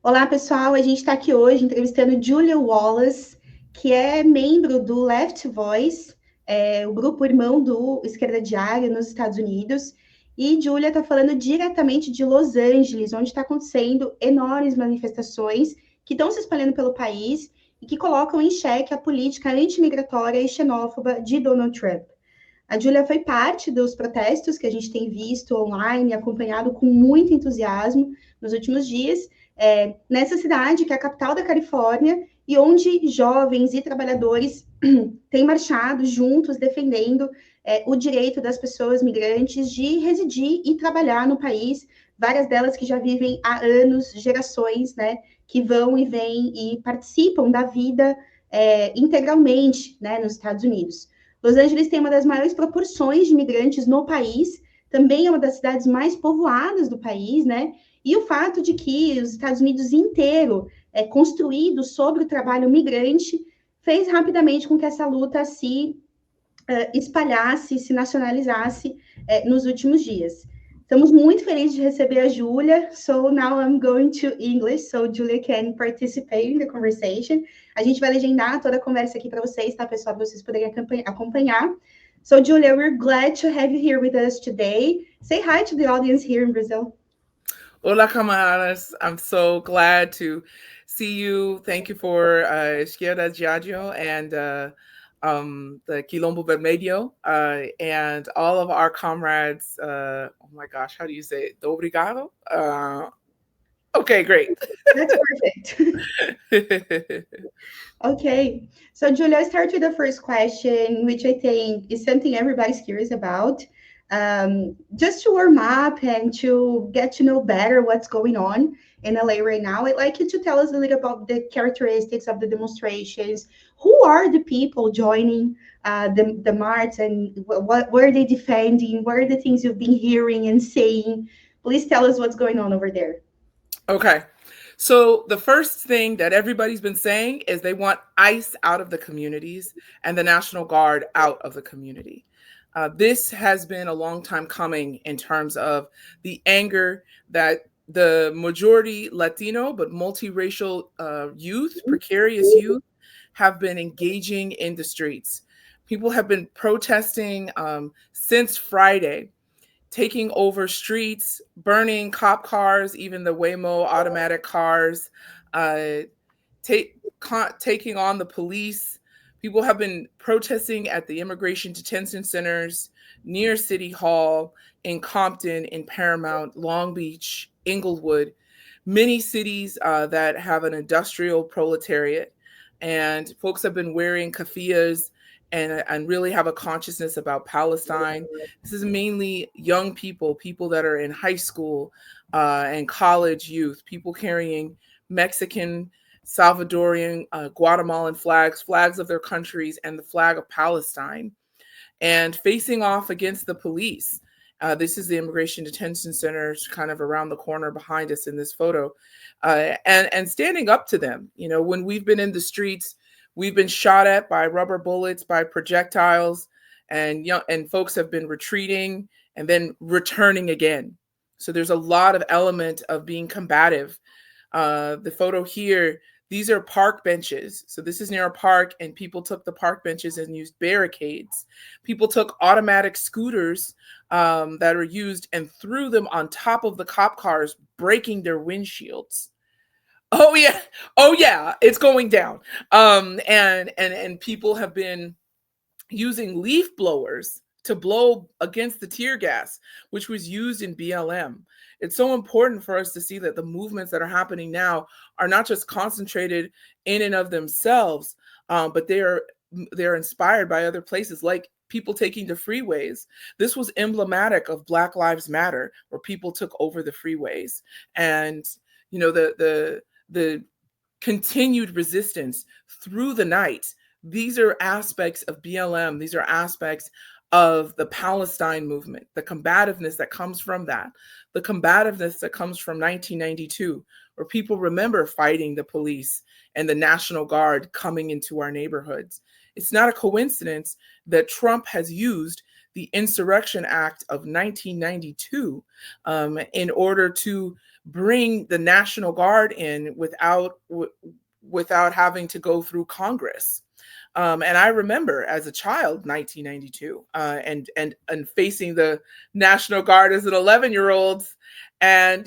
Olá, pessoal. A gente está aqui hoje entrevistando Julia Wallace, que é membro do Left Voice, o grupo irmão do Esquerda Diário nos Estados Unidos. E Julia está falando diretamente de Los Angeles, onde está acontecendo enormes manifestações que estão se espalhando pelo país e que colocam em xeque a política anti-imigratória e xenófoba de Donald Trump. A Julia foi parte dos protestos que a gente tem visto online, acompanhado com muito entusiasmo nos últimos dias, nessa cidade, que é a capital da Califórnia, e onde jovens e trabalhadores têm marchado juntos, defendendo o direito das pessoas migrantes de residir e trabalhar no país, várias delas que já vivem há anos, gerações, né, que vão e vêm e participam da vida integralmente, né, nos Estados Unidos. Los Angeles tem uma das maiores proporções de imigrantes no país, também é uma das cidades mais povoadas do país, né? E o fato de que os Estados Unidos inteiro é construído sobre o trabalho migrante fez rapidamente com que essa luta se espalhasse, se nacionalizasse nos últimos dias. Estamos muito felizes de receber a Julia. So now I'm going to English, so Julia can participate in the conversation. A gente vai legendar toda a conversa aqui para vocês, tá, pessoal? Para vocês poderem acompanhar. So, Julia, we're glad to have you here with us today. Say hi to the audience here in Brazil. Hola, camaradas. I'm so glad to see you. Thank you for Esquerda Diário and the Quilombo Vermelho and all of our comrades. Oh my gosh, how do you say it? Obrigado? Okay, great. That's perfect. Okay, so Julia, I'll start with the first question, which I think is something everybody's curious about. Just to warm up and to get to know better what's going on in LA right now, I'd like you to tell us a little about the characteristics of the demonstrations. Who are the people joining the march, and what are they defending? What are the things you've been hearing and saying? Please tell us what's going on over there. Okay. So the first thing that everybody's been saying is they want ICE out of the communities and the National Guard out of the community. This has been a long time coming in terms of the anger that the majority Latino but multiracial youth, precarious youth, have been engaging in the streets. People have been protesting since Friday, taking over streets, burning cop cars, even the Waymo automatic cars, taking on the police. People have been protesting at the immigration detention centers, near City Hall, in Compton, in Paramount, Long Beach, Inglewood, many cities that have an industrial proletariat. And folks have been wearing keffiyehs and really have a consciousness about Palestine. This is mainly young people, people that are in high school and college youth, people carrying Mexican, Salvadorian, Guatemalan flags of their countries, and the flag of Palestine, and facing off against the police. This is the immigration detention centers kind of around the corner behind us in this photo, and standing up to them. You know, when we've been in the streets, we've been shot at by rubber bullets, by projectiles, and folks have been retreating and then returning again. So there's a lot of element of being combative. The photo here, these are park benches. So this is near a park, and people took the park benches and used barricades. People took automatic scooters that are used and threw them on top of the cop cars, breaking their windshields. Oh yeah, it's going down. And people have been using leaf blowers to blow against the tear gas, which was used in BLM. It's so important for us to see that the movements that are happening now are not just concentrated in and of themselves, but they're inspired by other places, like people taking the freeways. This was emblematic of Black Lives Matter, where people took over the freeways, and you know the continued resistance through the night. These are aspects of BLM. These are aspects of the Palestine movement, the combativeness that comes from that, the combativeness that comes from 1992, where people remember fighting the police and the National Guard coming into our neighborhoods. It's not a coincidence that Trump has used the Insurrection Act of 1992 in order to bring the National Guard in without having to go through Congress. And I remember as a child, 1992, and facing the National Guard as an 11-year-old, and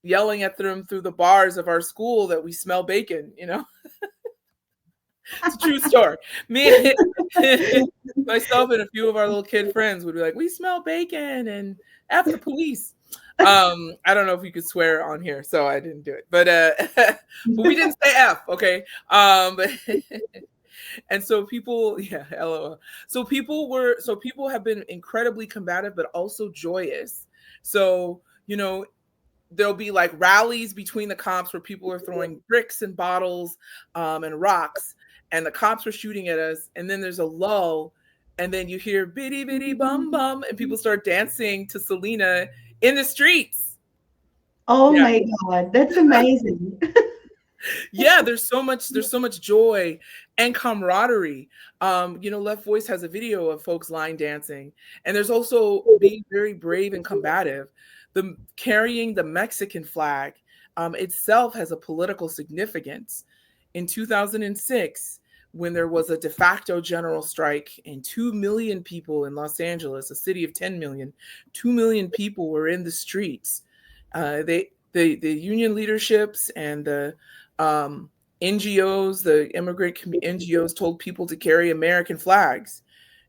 yelling at them through the bars of our school that we smell bacon. It's a true story. Me, myself, and a few of our little kid friends would be like, "We smell bacon," and F the police. I don't know if you could swear on here, so I didn't do it. But but we didn't say F, okay? And so people, yeah, LOL. So people have been incredibly combative, but also joyous. So, there'll be like rallies between the cops where people are throwing bricks and bottles and rocks, and the cops are shooting at us. And then there's a lull, and then you hear bitty bitty bum bum, and people start dancing to Selena in the streets. Oh my God, that's amazing. Yeah, there's so much joy and camaraderie. Left Voice has a video of folks line dancing, and there's also being very brave and combative. The carrying the Mexican flag itself has a political significance. In 2006, when there was a de facto general strike and 2 million people in Los Angeles, a city of 10 million, 2 million people were in the streets. The union leaderships and the NGOs, the immigrant NGOs, told people to carry American flags.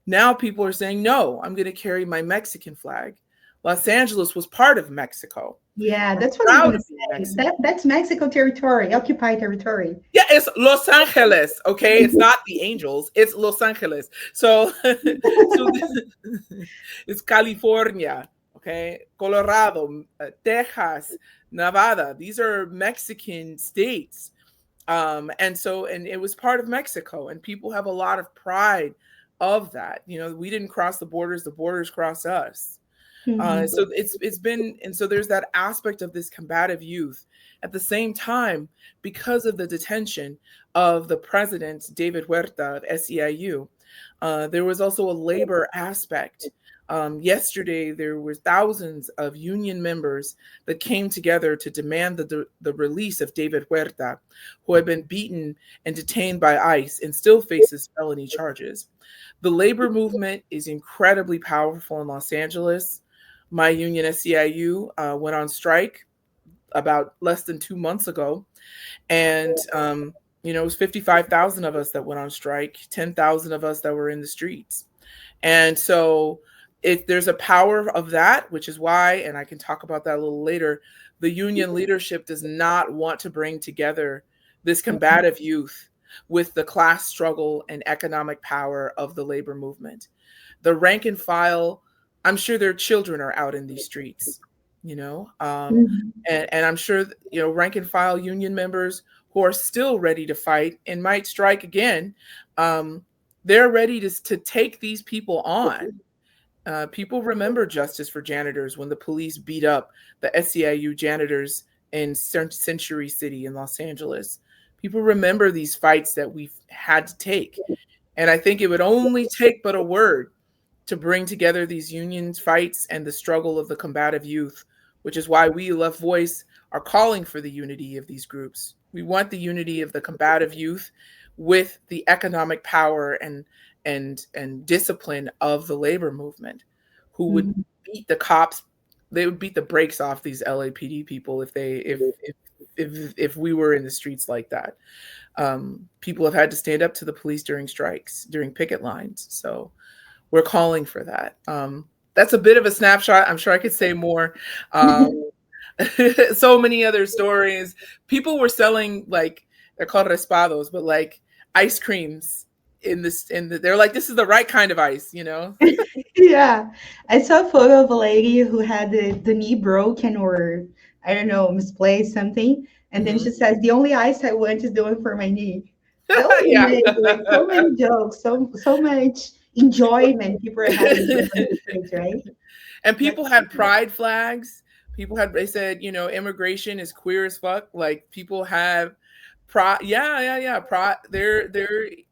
Now people are saying, no, I'm going to carry my Mexican flag. Los Angeles was part of Mexico. Yeah, that's what I'm going to say. That's Mexico territory, occupied territory. Yeah, it's Los Angeles, okay? It's not the Angels, it's Los Angeles. So, it's California, okay? Colorado, Texas, Nevada. These are Mexican states. And it was part of Mexico, and people have a lot of pride of that. We didn't cross the borders crossed us. So it's been, and so there's that aspect of this combative youth. At the same time, because of the detention of the president, David Huerta of SEIU, there was also a labor aspect. Yesterday, there were thousands of union members that came together to demand the release of David Huerta, who had been beaten and detained by ICE and still faces felony charges. The labor movement is incredibly powerful in Los Angeles. My union, SEIU, went on strike about less than 2 months ago. And, it was 55,000 of us that went on strike, 10,000 of us that were in the streets. And so there's a power of that, which is why, and I can talk about that a little later, the union leadership does not want to bring together this combative youth with the class struggle and economic power of the labor movement. The rank and file, I'm sure their children are out in these streets, and I'm sure, rank and file union members who are still ready to fight and might strike again. They're ready to take these people on. People remember justice for janitors when the police beat up the SEIU janitors in Century City in Los Angeles. People remember these fights that we've had to take. And I think it would only take but a word to bring together these union fights and the struggle of the combative youth, which is why we, Left Voice, are calling for the unity of these groups. We want the unity of the combative youth with the economic power and discipline of the labor movement, who would beat the cops. They would beat the brakes off these LAPD people if we were in the streets like that. People have had to stand up to the police during strikes, during picket lines. So we're calling for that. That's a bit of a snapshot. I'm sure I could say more. So many other stories. People were selling, like, they're called raspados, but like ice creams they're like, this is the right kind of ice, Yeah, I saw a photo of a lady who had the knee broken, or I don't know, misplaced something, and then she says, the only ice I want is the one for my knee. That was amazing. Like, so many jokes, so much enjoyment people are having, right? And people had pride flags. They said, immigration is queer as fuck. Like, people have pride. Yeah. Pride.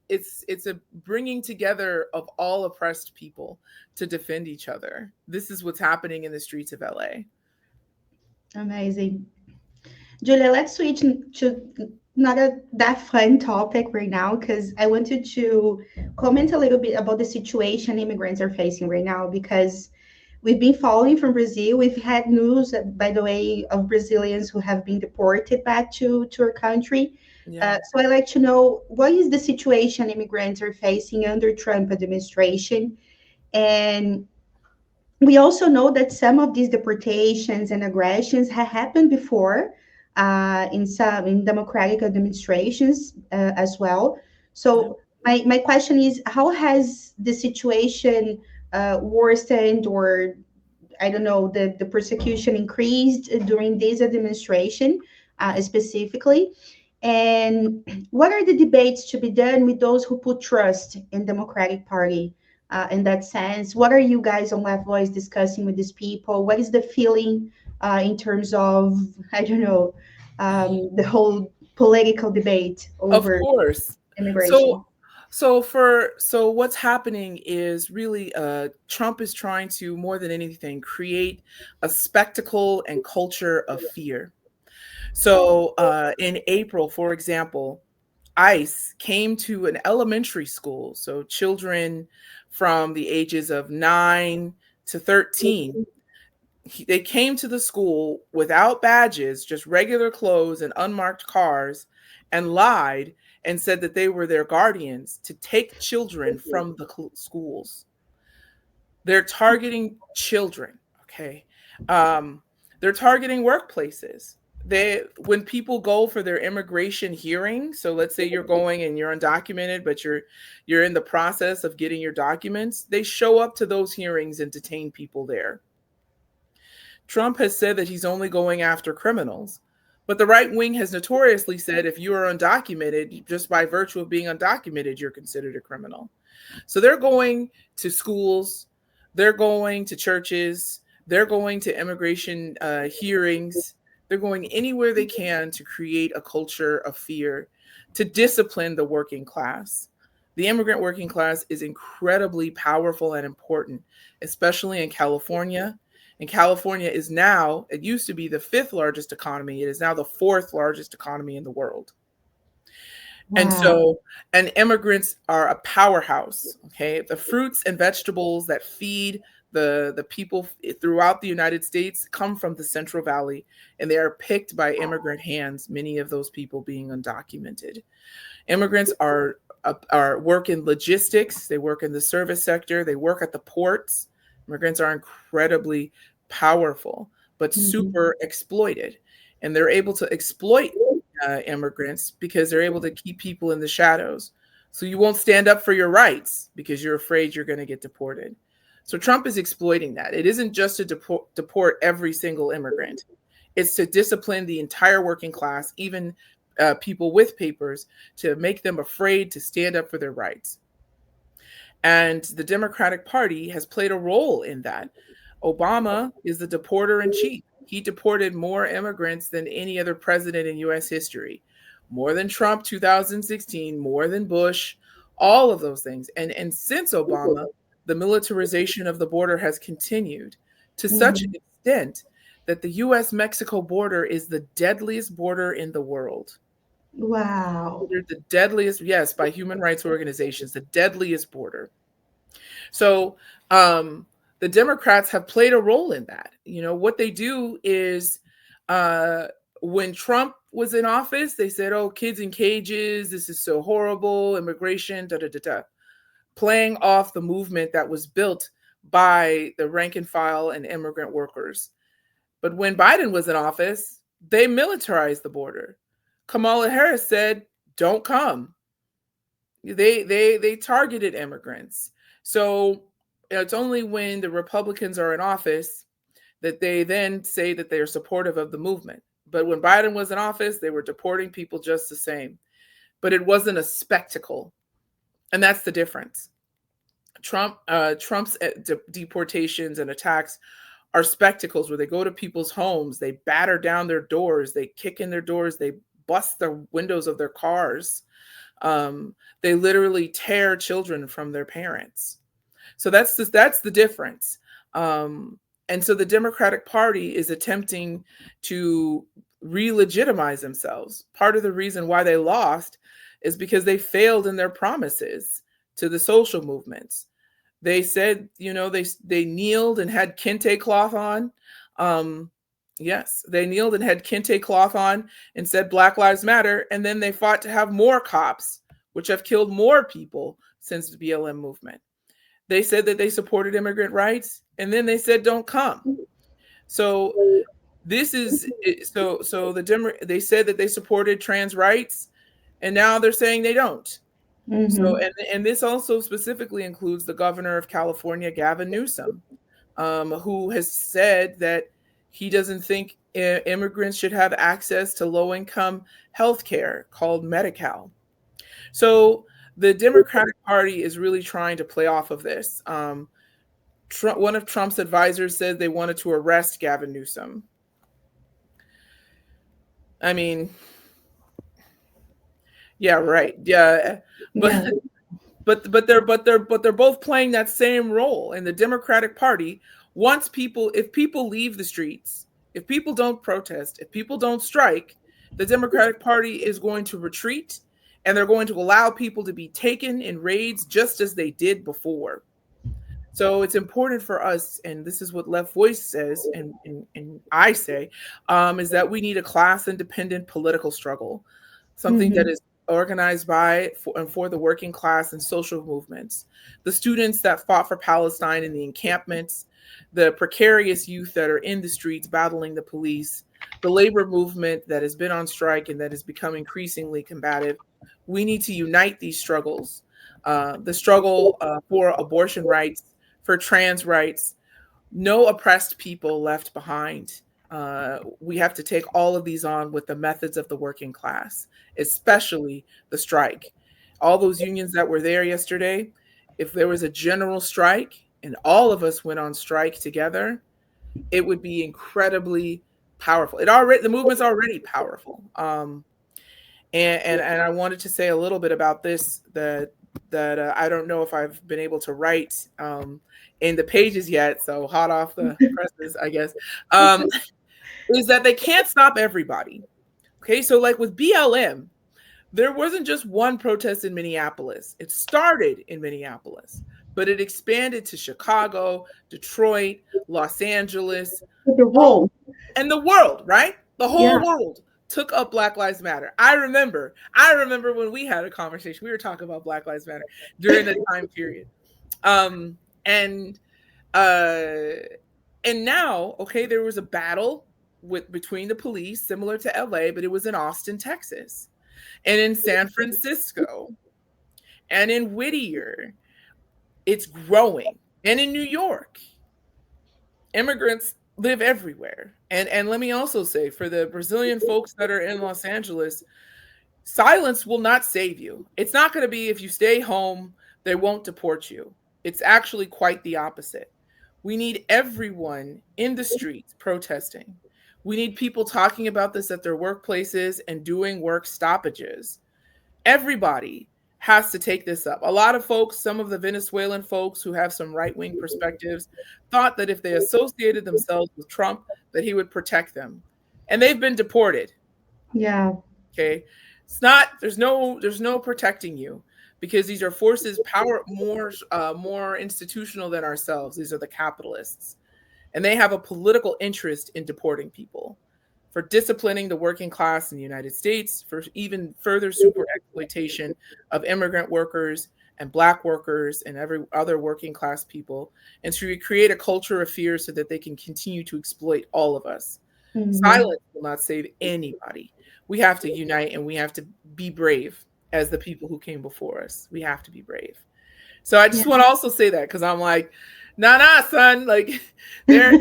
It's a bringing together of all oppressed people to defend each other. This is what's happening in the streets of LA. Amazing. Julia, let's switch to not that fun topic right now, because I wanted to comment a little bit about the situation immigrants are facing right now, because we've been following from Brazil. We've had news, by the way, of Brazilians who have been deported back to our country. Yeah. So I'd like to know, what is the situation immigrants are facing under Trump administration? And we also know that some of these deportations and aggressions have happened before in democratic administrations as well. So my question is, how has the situation worsened, or I don't know, the persecution increased during this administration specifically? And what are the debates to be done with those who put trust in Democratic Party? In that sense, what are you guys on Left Voice discussing with these people? What is the feeling in terms of, I don't know, the whole political debate Of over course. immigration? So what's happening is really Trump is trying to, more than anything, create a spectacle and culture of fear. So in April, for example, ICE came to an elementary school, so children from the ages of 9 to 13. They came to the school without badges, just regular clothes and unmarked cars, and lied and said that they were their guardians to take children from the schools. They're targeting children, okay? They're targeting workplaces. When people go for their immigration hearing, so let's say you're going and you're undocumented, but you're in the process of getting your documents, they show up to those hearings and detain people there. Trump has said that he's only going after criminals, but the right wing has notoriously said if you are undocumented, just by virtue of being undocumented, you're considered a criminal. So they're going to schools, they're going to churches, they're going to immigration hearings, they're going anywhere they can to create a culture of fear, to discipline the working class. The immigrant working class is incredibly powerful and important, especially in California. And California is now, it used to be the 5th largest economy. It is now the 4th largest economy in the world. And so, and immigrants are a powerhouse, okay? The fruits and vegetables that feed the people throughout the United States come from the Central Valley, and they are picked by immigrant hands, many of those people being undocumented. Immigrants are work in logistics, they work in the service sector, they work at the ports. Immigrants are incredibly powerful, but super exploited. And they're able to exploit immigrants because they're able to keep people in the shadows. So you won't stand up for your rights because you're afraid you're going to get deported. So Trump is exploiting that. It isn't just to deport every single immigrant. It's to discipline the entire working class, even people with papers, to make them afraid to stand up for their rights. And the Democratic Party has played a role in that. Obama is the deporter in chief. He deported more immigrants than any other president in US history. More than Trump 2016, more than Bush, all of those things. And since Obama, the militarization of the border has continued to such an extent that the US-Mexico border is the deadliest border in the world. Wow. They're the deadliest, yes, by human rights organizations, the deadliest border. So the Democrats have played a role in that. You know, what they do is when Trump was in office, they said, oh, kids in cages, this is so horrible, immigration, da da da da, playing off the movement that was built by the rank and file and immigrant workers. But when Biden was in office, they militarized the border. Kamala Harris said, don't come. They targeted immigrants. So it's only when the Republicans are in office that they then say that they are supportive of the movement. But when Biden was in office, they were deporting people just the same. But it wasn't a spectacle. And that's the difference. Trump's deportations and attacks are spectacles where they go to people's homes, they batter down their doors, they kick in their doors, they bust the windows of their cars. They literally tear children from their parents. So that's the difference. And so the Democratic Party is attempting to re-legitimize themselves. Part of the reason why they lost is because they failed in their promises to the social movements. They said, they kneeled and had kente cloth on. Yes, they kneeled and had kente cloth on and said Black Lives Matter. And then they fought to have more cops, which have killed more people since the BLM movement. They said that they supported immigrant rights, and then they said don't come. So this is they said that they supported trans rights, and now they're saying they don't. Mm-hmm. So and this also specifically includes the governor of California, Gavin Newsom, who has said that he doesn't think immigrants should have access to low-income health care called Medi-Cal. So the Democratic Party is really trying to play off of this. One of Trump's advisors said they wanted to arrest Gavin Newsom. I mean, yeah, right. Yeah. But they're both playing that same role. And the Democratic Party wants people, if people leave the streets, if people don't protest, if people don't strike, the Democratic Party is going to retreat, and they're going to allow people to be taken in raids just as they did before. So it's important for us, and this is what Left Voice says, and I say, is that we need a class-independent political struggle, something that is organized by and for the working class and social movements, the students that fought for Palestine in the encampments, the precarious youth that are in the streets battling the police, the labor movement that has been on strike and that has become increasingly combative. We need to unite these struggles. The struggle for abortion rights, for trans rights, no oppressed people left behind. We have to take all of these on with the methods of the working class, especially the strike. All those unions that were there yesterday, if there was a general strike and all of us went on strike together, it would be incredibly powerful. The movement's already powerful. And I wanted to say a little bit about this, that I don't know if I've been able to write in the pages yet, so hot off the presses, I guess, is that they can't stop everybody. Okay, so like with BLM, there wasn't just one protest in Minneapolis. It started in Minneapolis, but it expanded to Chicago, Detroit, Los Angeles, the world, and the world, right? The whole world took up Black Lives Matter. I remember when we had a conversation, we were talking about Black Lives Matter during the time period. And now, okay, there was a battle between the police, similar to LA, but it was in Austin, Texas, and in San Francisco, and in Whittier. It's growing. And in New York, immigrants live everywhere. And let me also say, for the Brazilian folks that are in Los Angeles, silence will not save you. It's not going to be if you stay home, they won't deport you. It's actually quite the opposite. We need everyone in the streets protesting. We need people talking about this at their workplaces and doing work stoppages. Everybody has to take this up. A lot of folks, some of the Venezuelan folks who have some right-wing perspectives, thought that if they associated themselves with Trump, that he would protect them. And they've been deported. Yeah. Okay. It's not, there's no protecting you, because these are forces more institutional than ourselves. These are the capitalists. And they have a political interest in deporting people, for disciplining the working class in the United States, for even further super exploitation of immigrant workers and Black workers and every other working class people, and to create a culture of fear so that they can continue to exploit all of us. Silence will not save anybody. We have to unite, and we have to be brave as the people who came before us. We have to be brave. So I just want to also say that, because I'm like, nah, son, like they're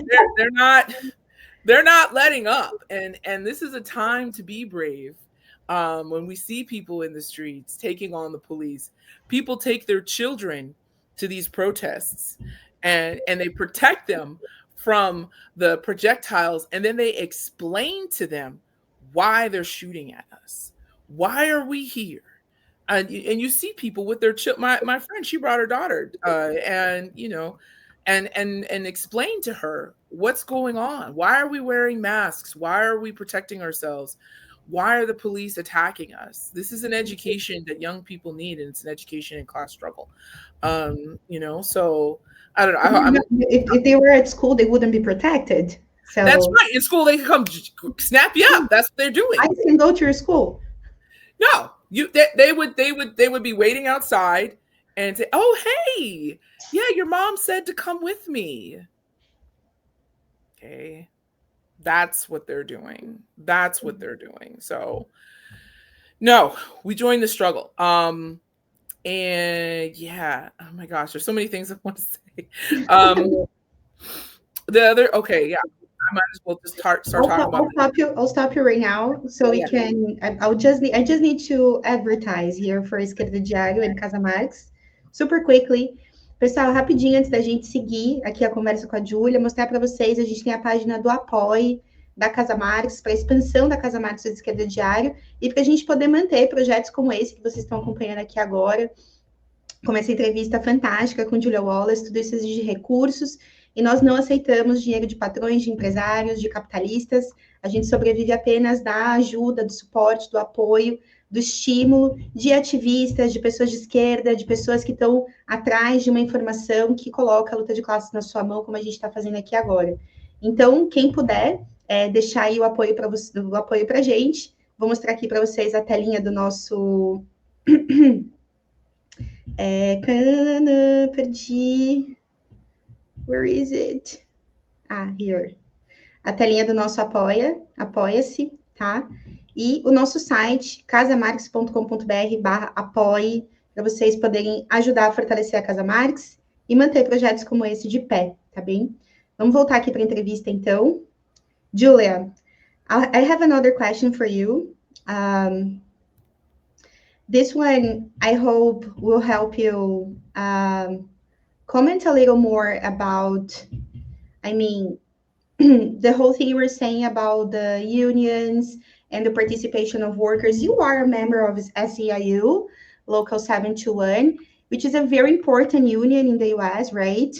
not letting up, and this is a time to be brave. When we see people in the streets taking on the police, people take their children to these protests, and they protect them from the projectiles, and then they explain to them why they're shooting at us. Why are we here? And you see people with their my friend, she brought her daughter, and and explain to her what's going on. Why are we wearing masks? Why are we protecting ourselves? Why are the police attacking us? This is an education that young people need, and it's an education in class struggle. So I don't know. If they were at school, they wouldn't be protected. So that's right. In school, they can come snap you up. That's what they're doing. I can go to your school. No, they would be waiting outside and say, "Oh, hey, yeah, your mom said to come with me." Okay, that's what they're doing. That's what they're doing. So, no, we joined the struggle. And yeah, oh my gosh, there's so many things I want to say. The other, okay, yeah. I might as well just start talking about it. I'll stop you right now, so we can. I just need to advertise here for Esquerda Diário and Casa Marx, super quickly. Pessoal, rapidinho antes da gente seguir aqui a conversa com a Julia, mostrar para vocês, a gente tem a página do Apoie da Casa Marx, para a expansão da Casa Marx do Esquerda Diário, e para a gente poder manter projetos como esse que vocês estão acompanhando aqui agora, como essa entrevista fantástica com Julia Wallace. Tudo isso exige recursos, e nós não aceitamos dinheiro de patrões, de empresários, de capitalistas. A gente sobrevive apenas da ajuda, do suporte, do apoio, do estímulo de ativistas, de pessoas de esquerda, de pessoas que estão atrás de uma informação que coloca a luta de classes na sua mão, como a gente está fazendo aqui agora. Então, quem puder deixar aí o apoio para você, o apoio para a gente, vou mostrar aqui para vocês a telinha do nosso... perdi... Where is it? Here. A telinha do nosso Apoia-se, tá? E o nosso site, casamarx.com.br/apoie, para vocês poderem ajudar a fortalecer a Casa Marx e manter projetos como esse de pé, tá bem? Vamos voltar aqui para a entrevista, então. Julia, I have another question for you. This one, I hope, will help you comment a little more about, the whole thing you were saying about the unions and the participation of workers. You are a member of SEIU Local 721, which is a very important union in the US, right?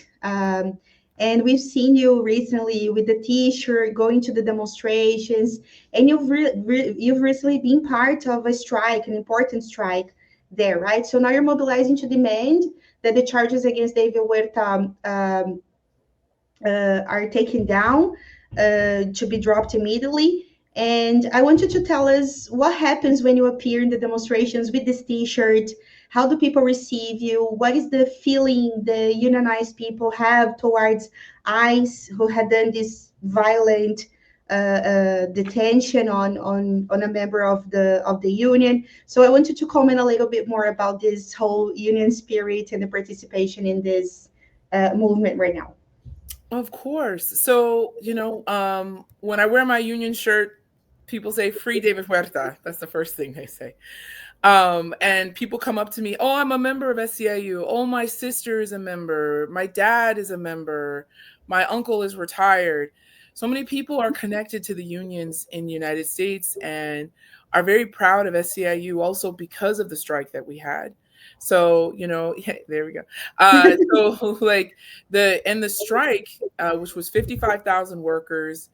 And we've seen you recently with the T-shirt, going to the demonstrations, and you've recently been part of a strike, an important strike there, right? So now you're mobilizing to demand that the charges against David Huerta are taken down, to be dropped immediately. And I want you to tell us what happens when you appear in the demonstrations with this T-shirt. How do people receive you? What is the feeling the unionized people have towards ICE, who had done this violent detention on a member of the union? So I want you to comment a little bit more about this whole union spirit and the participation in this movement right now. Of course. So, when I wear my union shirt, people say, "Free David Huerta." That's the first thing they say. And people come up to me, "Oh, I'm a member of SEIU. Oh, my sister is a member. My dad is a member. My uncle is retired." So many people are connected to the unions in the United States and are very proud of SEIU also because of the strike that we had. So, there we go. So like the strike, which was 55,000 workers,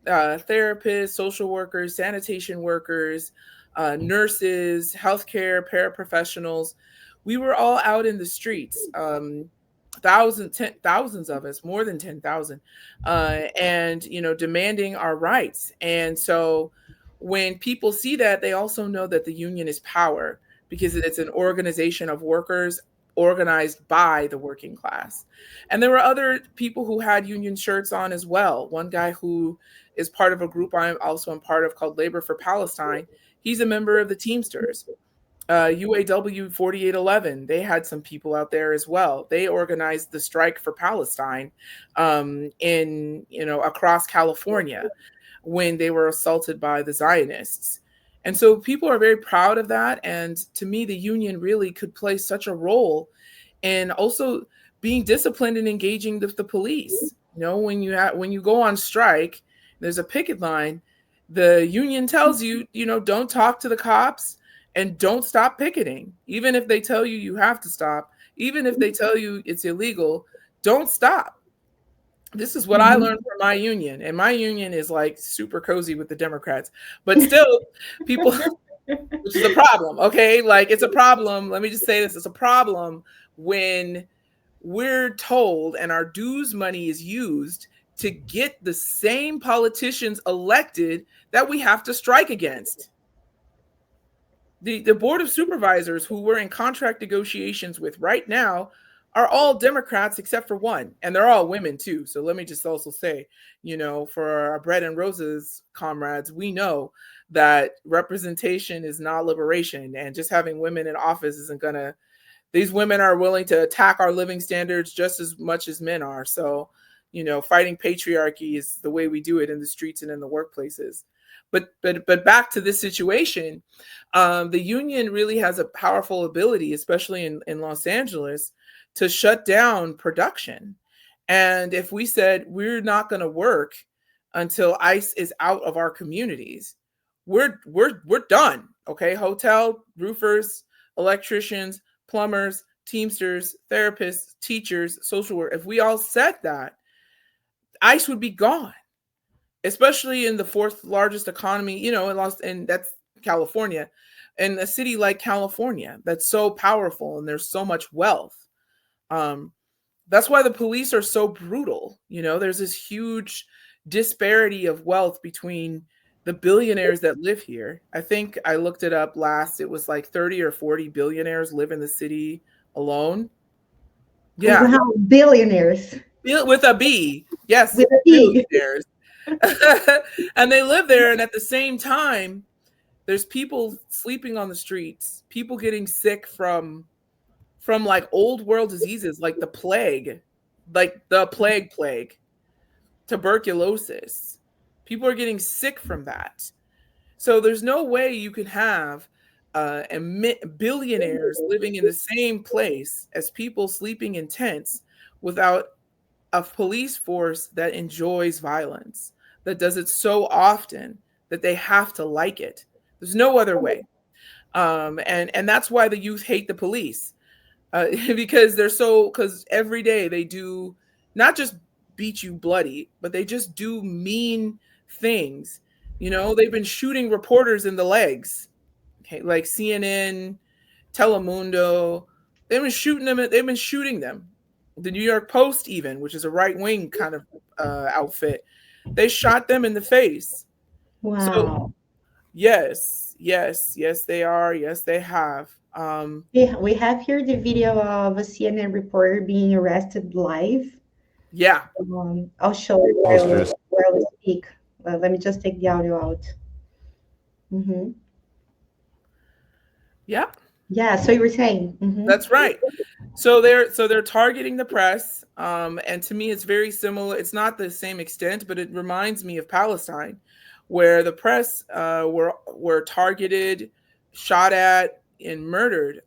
therapists, social workers, sanitation workers, nurses, healthcare, paraprofessionals, we were all out in the streets. Thousands of us, more than 10,000, and demanding our rights. And so when people see that, they also know that the union is power, because it's an organization of workers organized by the working class. And there were other people who had union shirts on as well. One guy who is part of a group I'm part of called Labor for Palestine. He's a member of the Teamsters. UAW 4811, they had some people out there as well. They organized the strike for Palestine across California when they were assaulted by the Zionists. And so people are very proud of that. And to me, the union really could play such a role in also being disciplined and engaging the police. When you go on strike, there's a picket line, the union tells you, don't talk to the cops and don't stop picketing. Even if they tell you you have to stop, even if they tell you it's illegal, don't stop. This is what I learned from my union, and my union is like super cozy with the Democrats, but still people, which is a problem. Okay. Like, it's a problem. Let me just say this. It's a problem when we're told and our dues money is used to get the same politicians elected that we have to strike against. The board of supervisors who we're in contract negotiations with right now are all Democrats except for one, and they're all women too. So let me just also say, for our bread and roses comrades, we know that representation is not liberation, and just having women in office isn't gonna. These women are willing to attack our living standards just as much as men are. So, fighting patriarchy is the way we do it in the streets and in the workplaces. But back to this situation, the union really has a powerful ability, especially in Los Angeles, to shut down production. And if we said we're not going to work until ICE is out of our communities, we're done. Okay, hotel roofers, electricians, plumbers, teamsters, therapists, teachers, social work. If we all said that, ICE would be gone, especially in the fourth largest economy, and that's California, and a city like California that's so powerful and there's so much wealth. That's why the police are so brutal. There's this huge disparity of wealth between the billionaires that live here. I think I looked it up last. It was like 30 or 40 billionaires live in the city alone. Yeah. Wow, billionaires. With a B. Yes. With a B. Billionaires. And they live there. And at the same time, there's people sleeping on the streets, people getting sick from like old world diseases, like the plague, tuberculosis. People are getting sick from that. So there's no way you can have billionaires living in the same place as people sleeping in tents without a police force that enjoys violence, that does it so often that they have to like it. There's no other way. And that's why the youth hate the police, because because every day they do not just beat you bloody, but they just do mean things. They've been shooting reporters in the legs, okay, like CNN, Telemundo. They've been shooting them. The New York Post, even, which is a right-wing kind of outfit, they shot them in the face. Wow. So, yes, they are. Yes, they have. Yeah, we have here the video of a CNN reporter being arrested live. Yeah. I'll show it while we speak. Let me just take the audio out. Mm-hmm. Yeah. Yeah. So you were saying. Mm-hmm. That's right. So they're targeting the press, and to me, it's very similar. It's not the same extent, but it reminds me of Palestine, where the press were targeted, shot at, and murdered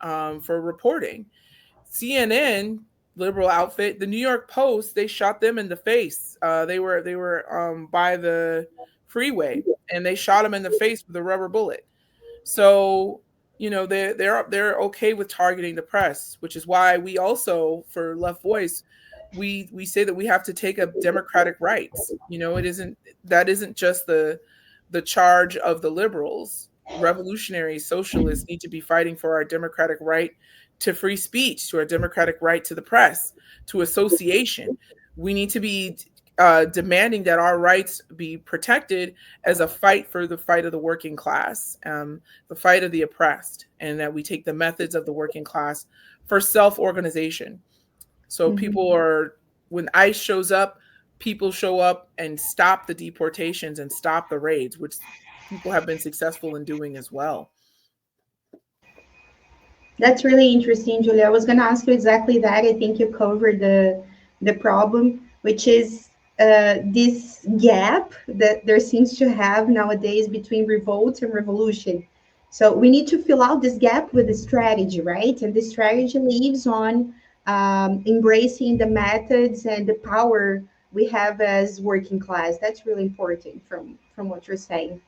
for reporting. CNN, liberal outfit, the New York Post, they shot them in the face. They were by the freeway, and they shot them in the face with a rubber bullet. So they're okay with targeting the press, which is why we also, for Left Voice, we say that we have to take up democratic rights. That isn't just the charge of the liberals. Revolutionary socialists need to be fighting for our democratic right to free speech, to our democratic right to the press, to association. We need to be demanding that our rights be protected as a fight for the fight of the working class, the fight of the oppressed, and that we take the methods of the working class for self-organization. So when ICE shows up, people show up and stop the deportations and stop the raids, which people have been successful in doing as well. That's really interesting, Julia. I was going to ask you exactly that. I think you covered the problem, which is this gap that there seems to have nowadays between revolt and revolution. So we need to fill out this gap with a strategy, right? And the strategy lives on embracing the methods and the power we have as working class. That's really important from what you're saying.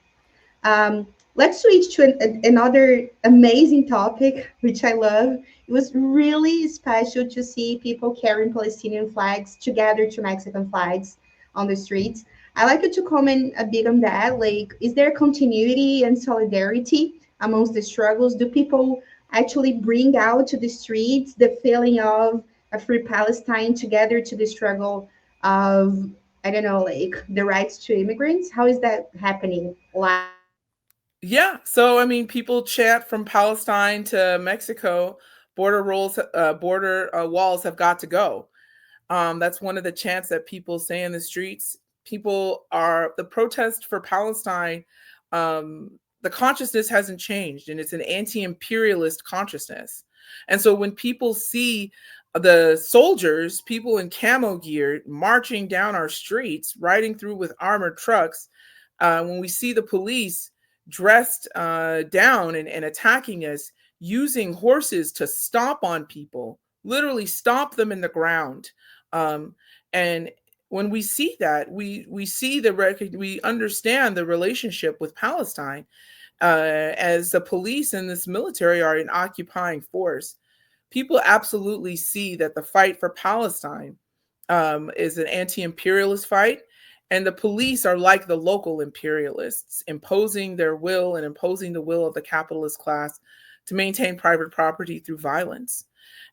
Let's switch to another amazing topic, which I love. It was really special to see people carrying Palestinian flags together to Mexican flags on the streets. I'd like you to comment a bit on that. Like, is there continuity and solidarity amongst the struggles? Do people actually bring out to the streets the feeling of a free Palestine together to the struggle of, I don't know, like the rights to immigrants? How is that happening live? Yeah. So, I mean, people chant from Palestine to Mexico, border walls have got to go. That's one of the chants that people say in the streets. The protest for Palestine, the consciousness hasn't changed, and it's an anti-imperialist consciousness. And so when people see the soldiers, people in camo gear marching down our streets, riding through with armored trucks, when we see the police dressed down and attacking us, using horses to stomp on people, literally stomp them in the ground. And when we see that, we see we understand the relationship with Palestine, as the police and this military are an occupying force. People absolutely see that the fight for Palestine is an anti-imperialist fight. And the police are like the local imperialists, imposing their will and imposing the will of the capitalist class to maintain private property through violence.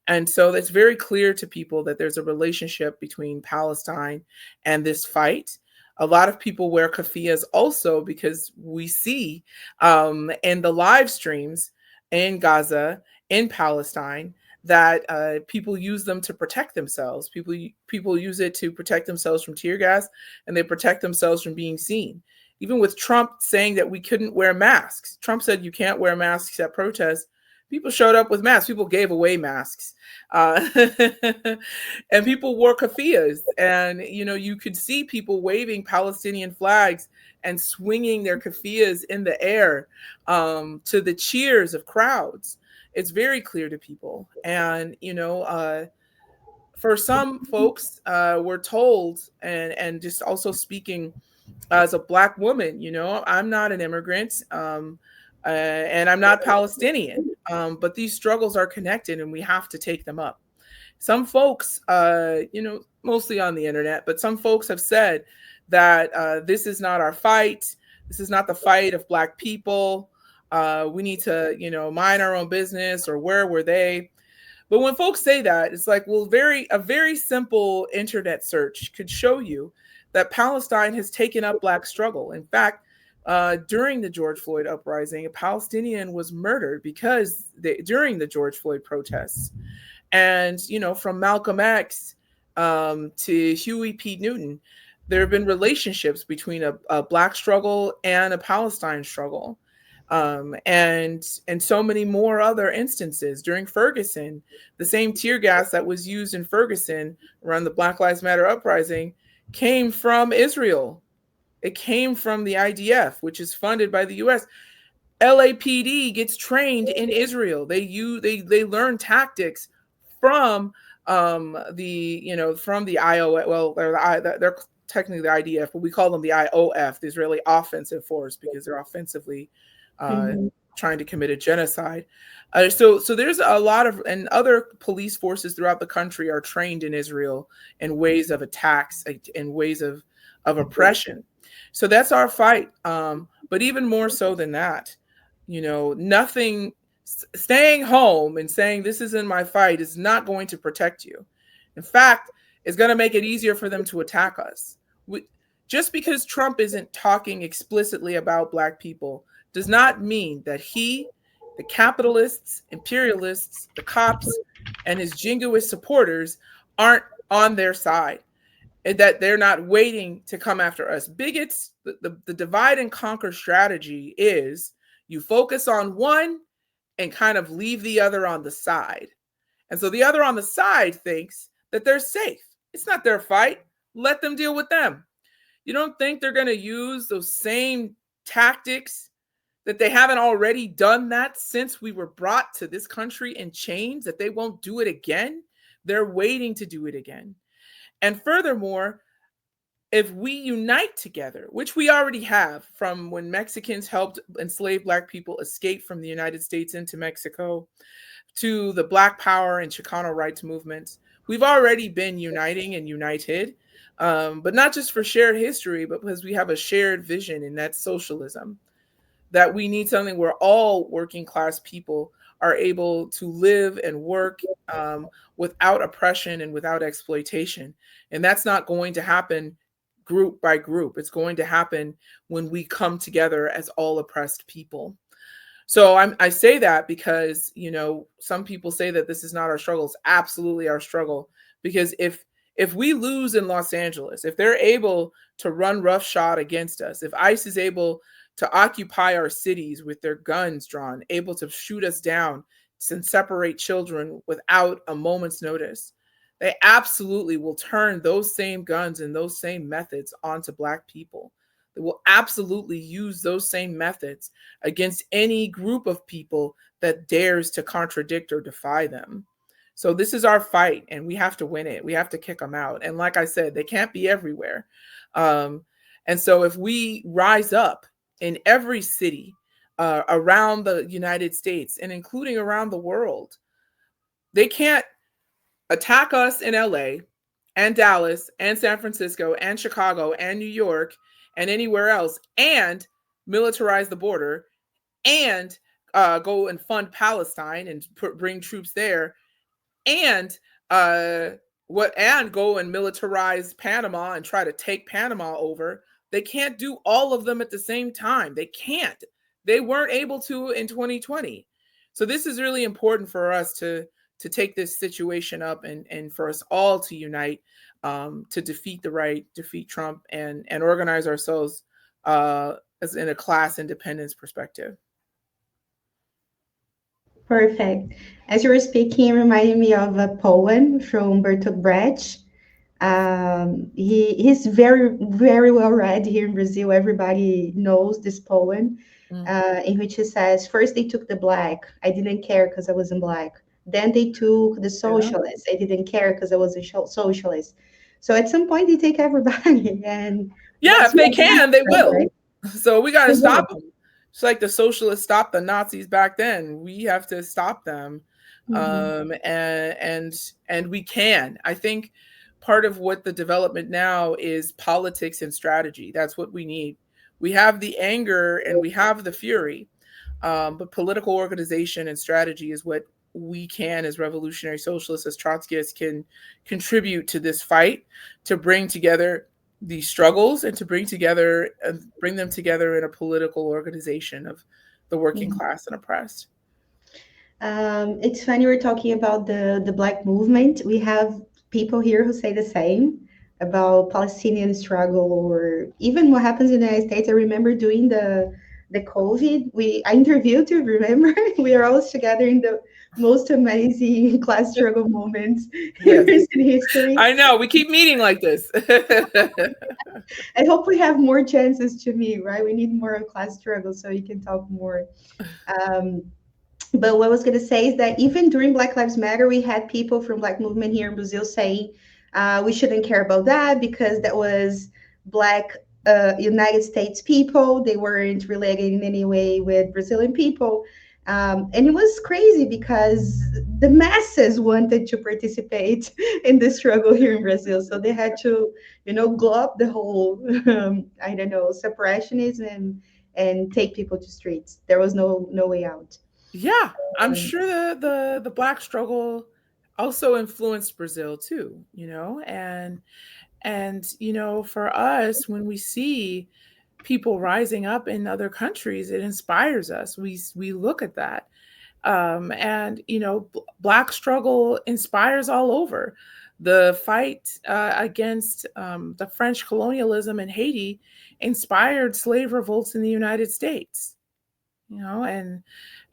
And so it's very clear to people that there's a relationship between Palestine and this fight. A lot of people wear keffiyehs also because we see in the live streams in Gaza, in Palestine, that people use them to protect themselves. People use it to protect themselves from tear gas, and they protect themselves from being seen. Even with Trump saying that we couldn't wear masks, Trump said you can't wear masks at protests. People showed up with masks. People gave away masks, and people wore keffiyehs. And you could see people waving Palestinian flags and swinging their keffiyehs in the air to the cheers of crowds. It's very clear to people. And for some folks, we're told, and just also speaking as a Black woman, I'm not an immigrant. And I'm not Palestinian, but these struggles are connected and we have to take them up. Some folks, mostly on the internet, but some folks have said that this is not our fight. This is not the fight of Black people. We need to, mind our own business, or where were they? But when folks say that, it's like, well, a very simple internet search could show you that Palestine has taken up Black struggle. In fact, during the George Floyd uprising, a Palestinian was murdered during the George Floyd protests. And, from Malcolm X to Huey P. Newton, there have been relationships between a Black struggle and a Palestine struggle. And so many more other instances. During Ferguson, the same tear gas that was used in Ferguson around the Black Lives Matter uprising came from Israel. It came from the IDF, which is funded by the US. LAPD gets trained in Israel. They learn tactics from from the IOF. Well, they're technically the IDF, but we call them the IOF, the Israeli Offensive Force, because they're offensively trying to commit a genocide. So there's a lot of, and other police forces throughout the country are trained in Israel in ways of attacks, in ways of oppression. So that's our fight. But even more so than that, staying home and saying this isn't my fight is not going to protect you. In fact, it's going to make it easier for them to attack us. Just because Trump isn't talking explicitly about Black people does not mean that the capitalists, imperialists, the cops, and his jingoist supporters aren't on their side, and that they're not waiting to come after us. Bigots, the divide and conquer strategy is you focus on one and kind of leave the other on the side. And so the other on the side thinks that they're safe. It's not their fight. Let them deal with them. You don't think they're going to use those same tactics, that they haven't already done that since we were brought to this country in chains, that they won't do it again? They're waiting to do it again. And furthermore, if we unite together, which we already have, from when Mexicans helped enslaved Black people escape from the United States into Mexico, to the Black Power and Chicano rights movements, we've already been uniting and united, but not just for shared history, but because we have a shared vision, and that's socialism. That we need something where all working class people are able to live and work without oppression and without exploitation. And that's not going to happen group by group. It's going to happen when we come together as all oppressed people. So I say that because, you know, some people say that this is not our struggle. It's absolutely our struggle. Because if we lose in Los Angeles, if they're able to run roughshod against us, if ICE is able to occupy our cities with their guns drawn, able to shoot us down and separate children without a moment's notice, they absolutely will turn those same guns and those same methods onto Black people. They will absolutely use those same methods against any group of people that dares to contradict or defy them. So this is our fight, and we have to win it. We have to kick them out. And like I said, they can't be everywhere. And so if we rise up in every city around the United States and including around the world, they can't attack us in LA and Dallas and San Francisco and Chicago and New York and anywhere else and militarize the border and go and fund Palestine and bring troops there and go and militarize Panama and try to take Panama over. They can't do all of them at the same time. They can't. They weren't able to in 2020. So this is really important for us to take this situation up and for us all to unite to defeat the right, defeat Trump, and organize ourselves as in a class independence perspective. Perfect. As you were speaking, it reminded me of a poem from Bertolt Brecht. He's very, very well read here in Brazil. Everybody knows this poem, in which he says, first they took the Black. I didn't care because I wasn't Black. Then they took the socialists. I didn't care because I was a socialist. So at some point they take everybody. And yeah, if they can, they will. Right? So we got to stop them. It's like the socialists stopped the Nazis back then. We have to stop them. And we can. I think part of what the development now is politics and strategy. That's what we need. We have the anger and we have the fury, but political organization and strategy is what we can, as revolutionary socialists, as Trotskyists, can contribute to this fight, to bring together these struggles and to bring them together in a political organization of the working class and oppressed. It's funny we're talking about the Black movement. We have people here who say the same about Palestinian struggle, or even what happens in the United States. I remember doing the COVID. I interviewed you, remember? We are always together in the most amazing class struggle moments in history. I know, we keep meeting like this. I hope we have more chances to meet, right? We need more of class struggle so you can talk more. But what I was going to say is that even during Black Lives Matter, we had people from Black movement here in Brazil saying we shouldn't care about that because that was Black United States people. They weren't related in any way with Brazilian people. And it was crazy because the masses wanted to participate in the struggle here in Brazil. So they had to, glow up the whole, separationism and take people to streets. There was no way out. Yeah, I'm sure the Black struggle also influenced Brazil too, and for us, when we see people rising up in other countries, it inspires us. We look at that. And Black struggle inspires all over. The fight against the French colonialism in Haiti inspired slave revolts in the United States.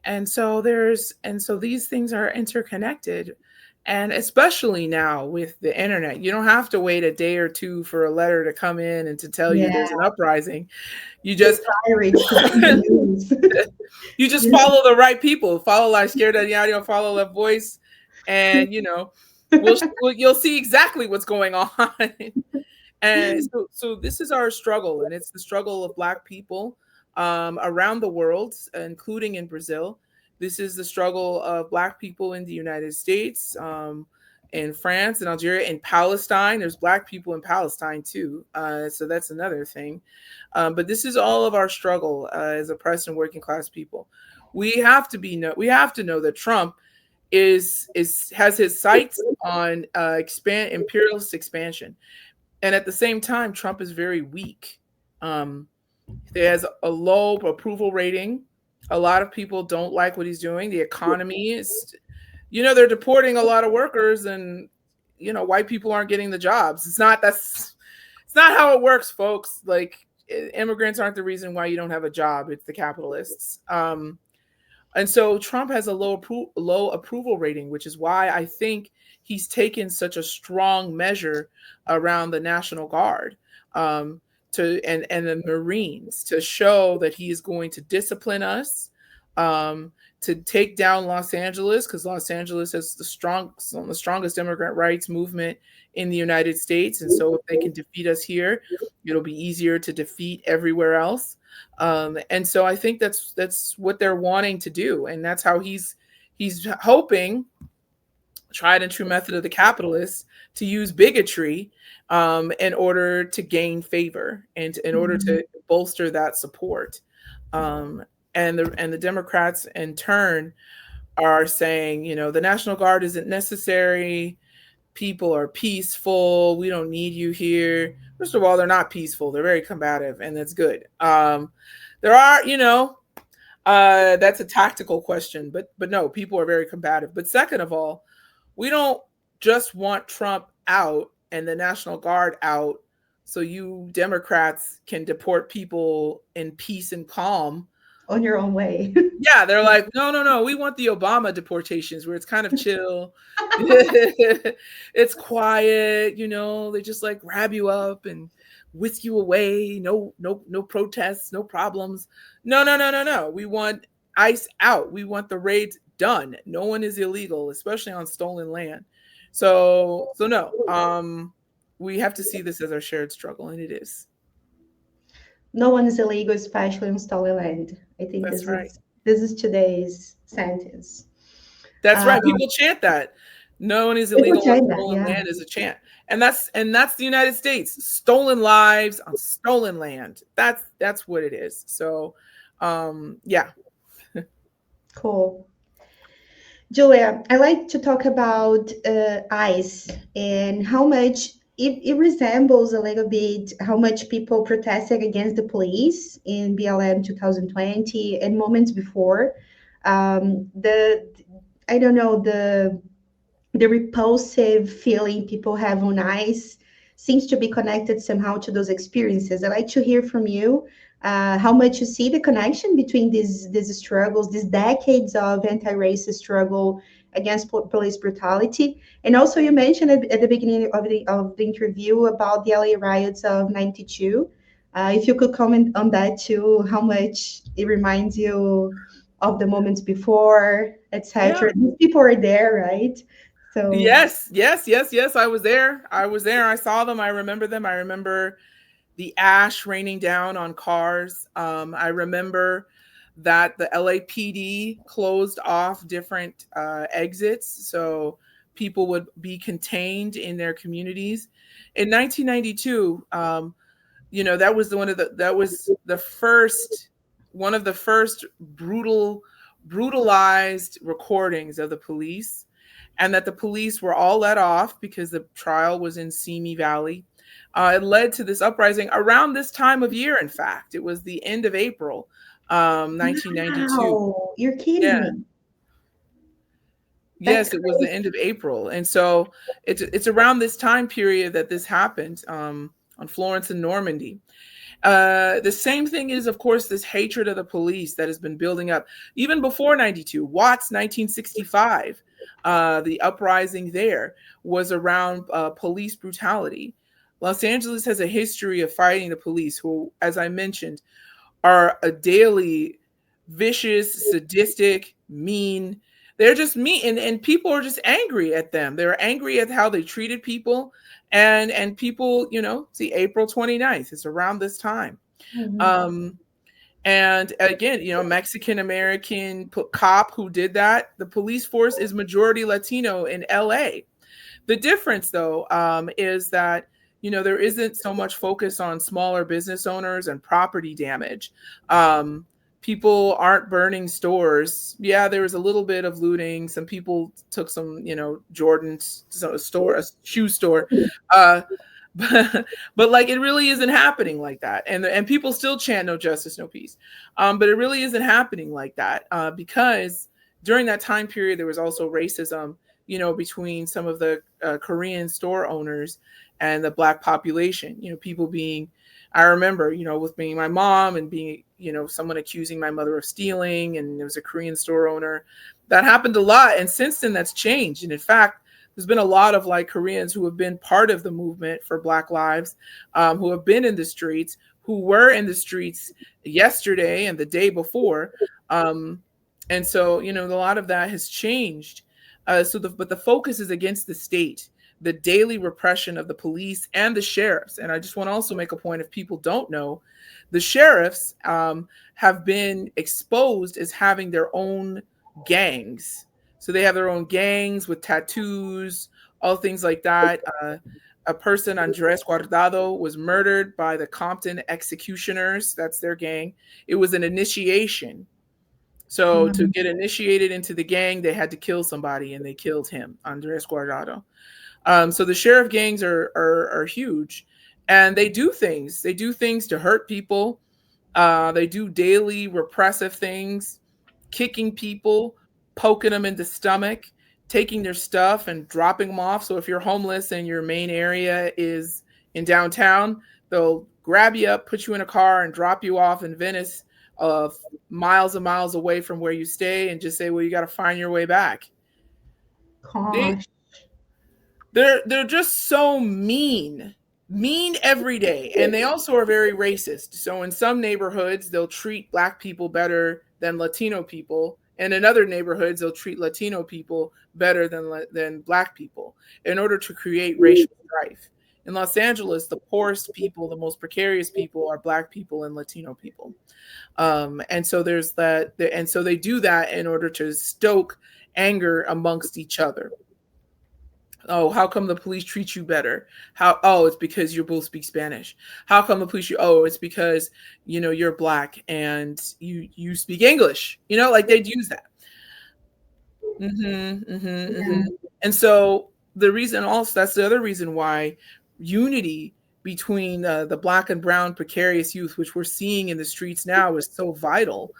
And so these things are interconnected. And especially now with the internet, you don't have to wait a day or two for a letter to come in and to tell you there's an uprising. You just you just follow the right people. Follow La Esquerda Diario, follow La Voice, and you'll see exactly what's going on. And so this is our struggle, and it's the struggle of Black people around the world, including in Brazil. This is the struggle of Black people in the United States, in France, in Algeria, in Palestine. There's Black people in Palestine too, so that's another thing. But this is all of our struggle as oppressed and working class people. We have to know that Trump has his sights on imperialist expansion. And at the same time, Trump is very weak. He has a low approval rating. A lot of people don't like what he's doing. The economy is, they're deporting a lot of workers, and white people aren't getting the jobs. It's not how it works, folks. Like, immigrants aren't the reason why you don't have a job. It's the capitalists. And so Trump has a low approval rating, which is why I think he's taken such a strong measure around the National Guard and the Marines to show that he is going to discipline us, to take down Los Angeles, because Los Angeles has the strongest immigrant rights movement in the United States. And so if they can defeat us here, it'll be easier to defeat everywhere else. And so I think that's what they're wanting to do. And that's how he's hoping, tried and true method of the capitalists, to use bigotry in order to gain favor and in order to bolster that support. And the Democrats in turn are saying, the National Guard isn't necessary. People are peaceful. We don't need you here. First of all, they're not peaceful. They're very combative, and that's good. There are, that's a tactical question, but no, people are very combative. But second of all, we don't just want Trump out and the National Guard out so you Democrats can deport people in peace and calm. On your own way. Yeah, they're like, no, we want the Obama deportations where it's kind of chill. It's quiet, they just like grab you up and whisk you away. No protests, no problems. No. We want ICE out. We want the raids done. No one is illegal, especially on stolen land. So no, we have to see this as our shared struggle, and it is. No one is illegal, especially on stolen land. I think That's right. This is today's sentence. That's right. People chant that. No one is illegal on stolen land is a chant. And that's the United States. Stolen lives on stolen land. That's what it is. So yeah. Cool. Julia, I like to talk about ICE and how much it resembles a little bit how much people protested against the police in BLM 2020 and moments before. The repulsive feeling people have on ICE seems to be connected somehow to those experiences. I'd like to hear from you how much you see the connection between these struggles, these decades of anti-racist struggle against police brutality. And also you mentioned at the beginning of the interview about the LA riots of 92. If you could comment on that too, how much it reminds you of the moments before, etc. Yeah. These people are there, right? So yes. I was there. I saw them. I remember them. I remember the ash raining down on cars. I remember that the LAPD closed off different exits so people would be contained in their communities. In 1992, that was one of the first brutalized recordings of the police, and that the police were all let off because the trial was in Simi Valley. It led to this uprising around this time of year. In fact, it was the end of April. 1992. Wow, you're kidding me. Yes, it was the end of April. And so it's around this time period that this happened on Florence and Normandy. The same thing is, of course, this hatred of the police that has been building up even before 92. Watts, 1965, the uprising there was around police brutality. Los Angeles has a history of fighting the police who, as I mentioned, are a daily vicious, sadistic, mean. They're just mean, and people are just angry at them. They're angry at how they treated people, and people, see, April 29th, it's around this time. And again, Mexican American cop who did that. The police force is majority Latino in LA. The difference, though, is that there isn't so much focus on smaller business owners and property damage. People aren't burning stores. Yeah, there was a little bit of looting. Some people took some, Jordan's a shoe store. But like, it really isn't happening like that. And people still chant no justice, no peace. But it really isn't happening like that because during that time period, there was also racism, between some of the Korean store owners and the Black population, people being, I remember, with being my mom and being, someone accusing my mother of stealing, and there was a Korean store owner. That happened a lot. And since then, that's changed. And in fact, there's been a lot of like Koreans who have been part of the movement for Black lives, who have been in the streets, who were in the streets yesterday and the day before. And so, a lot of that has changed. But the focus is against the state, the daily repression of the police and the sheriffs. And I just want to also make a point, if people don't know, the sheriffs have been exposed as having their own gangs. So they have their own gangs with tattoos, all things like that. A person, Andres Guardado, was murdered by the Compton executioners. That's their gang. It was an initiation. So to get initiated into the gang, they had to kill somebody, and they killed him, Andres Guardado. So the sheriff gangs are huge, and they do things. They do things to hurt people. They do daily repressive things, kicking people, poking them in the stomach, taking their stuff and dropping them off. So if you're homeless and your main area is in downtown, they'll grab you up, put you in a car, and drop you off in Venice, miles and miles away from where you stay, and just say, well, you got to find your way back. They're just so mean every day. And they also are very racist. So in some neighborhoods, they'll treat Black people better than Latino people. And in other neighborhoods, they'll treat Latino people better than Black people in order to create racial strife. In Los Angeles, the poorest people, the most precarious people are Black people and Latino people. And so there's that. And so they do that in order to stoke anger amongst each other. Oh, how come the police treat you better? Oh, it's because you both speak Spanish. How come the police it's because, you're Black and you speak English, like they'd use that. And so the reason also, that's the other reason why unity between the Black and brown precarious youth, which we're seeing in the streets now, is so vital,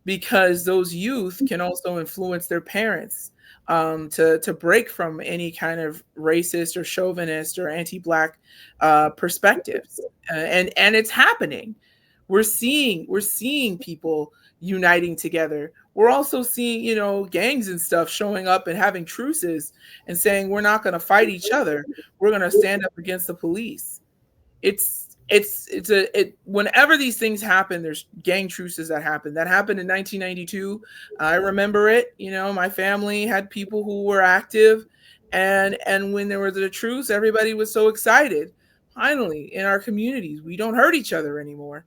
because those youth can also influence their parents to break from any kind of racist or chauvinist or anti-Black perspectives, and it's happening. We're seeing people uniting together. We're also seeing gangs and stuff showing up and having truces and saying, we're not going to fight each other. We're going to stand up against the police. Whenever these things happen, there's gang truces that happen. That happened in 1992. I remember it. My family had people who were active, and when there was a truce, everybody was so excited. Finally, in our communities, we don't hurt each other anymore.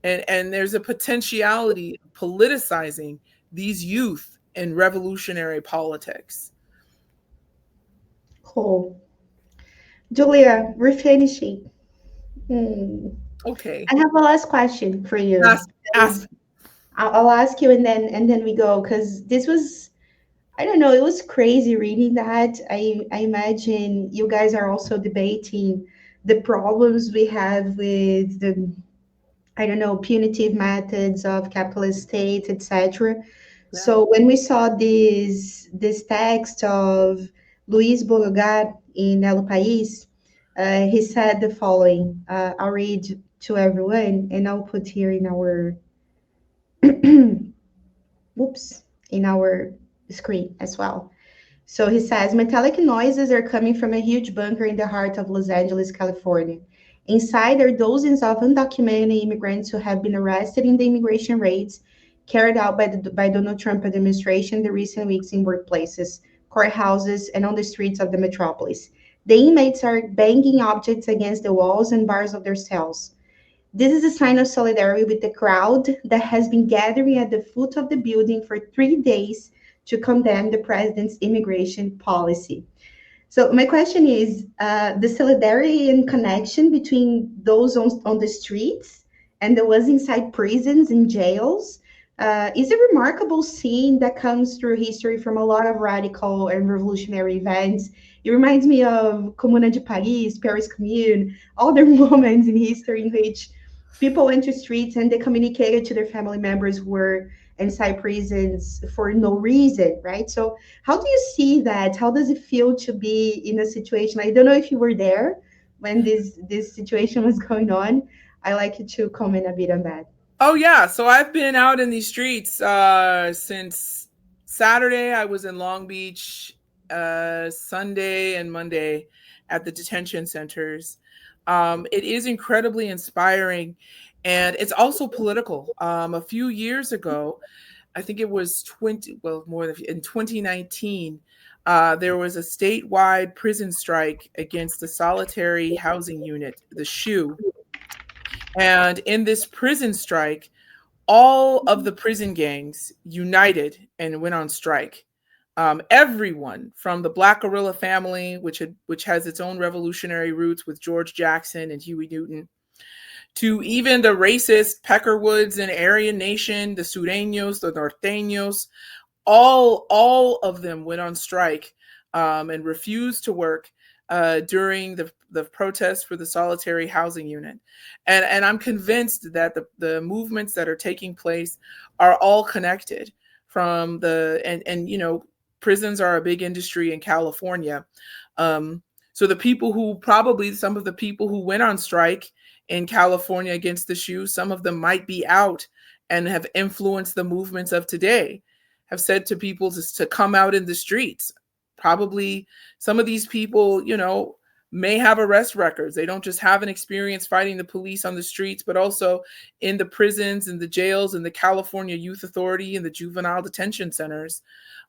And there's a potentiality of politicizing these youth in revolutionary politics. Cool. Julia, we're finishing. Okay. I have a last question for you. I'll ask you, and then we go, because this was, I don't know, it was crazy reading that. I imagine you guys are also debating the problems we have with the, I don't know, punitive methods of capitalist states, etc. Yeah. So when we saw this text of Luis Bologar in El País, he said the following. I'll read to everyone, and I'll put here in our in our screen as well. So he says, metallic noises are coming from a huge bunker in the heart of Los Angeles, California. Inside are dozens of undocumented immigrants who have been arrested in the immigration raids carried out by Donald Trump administration in the recent weeks in workplaces, courthouses, and on the streets of the metropolis. The inmates are banging objects against the walls and bars of their cells. This is a sign of solidarity with the crowd that has been gathering at the foot of the building for 3 days to condemn the president's immigration policy. So my question is, the solidarity and connection between those on the streets and the ones inside prisons and jails is a remarkable scene that comes through history from a lot of radical and revolutionary events. It reminds me of Comuna de Paris, Paris Commune, all the moments in history in which people went to streets and they communicated to their family members who were inside prisons for no reason, right? So how do you see that? How does it feel to be in a situation? I don't know if you were there when this situation was going on. I like you to comment a bit on that. Oh yeah, so I've been out in these streets since Saturday. I was in Long Beach, Sunday and Monday at the detention centers. It is incredibly inspiring, and it's also political. A few years ago, I think it was in 2019, there was a statewide prison strike against the solitary housing unit, the SHU. And in this prison strike, all of the prison gangs united and went on strike. Everyone from the Black Guerrilla family, which has its own revolutionary roots with George Jackson and Huey Newton, to even the racist Peckerwoods and Aryan Nation, the Sureños, the Norteños, all of them went on strike and refused to work during the protests for the solitary housing unit. And I'm convinced that the movements that are taking place are all connected from prisons are a big industry in California. So the people some of the people who went on strike in California against the SHU, some of them might be out and have influenced the movements of today, have said to people to come out in the streets. Probably some of these people, may have arrest records. They don't just have an experience fighting the police on the streets, but also in the prisons and the jails and the California Youth Authority and the juvenile detention centers.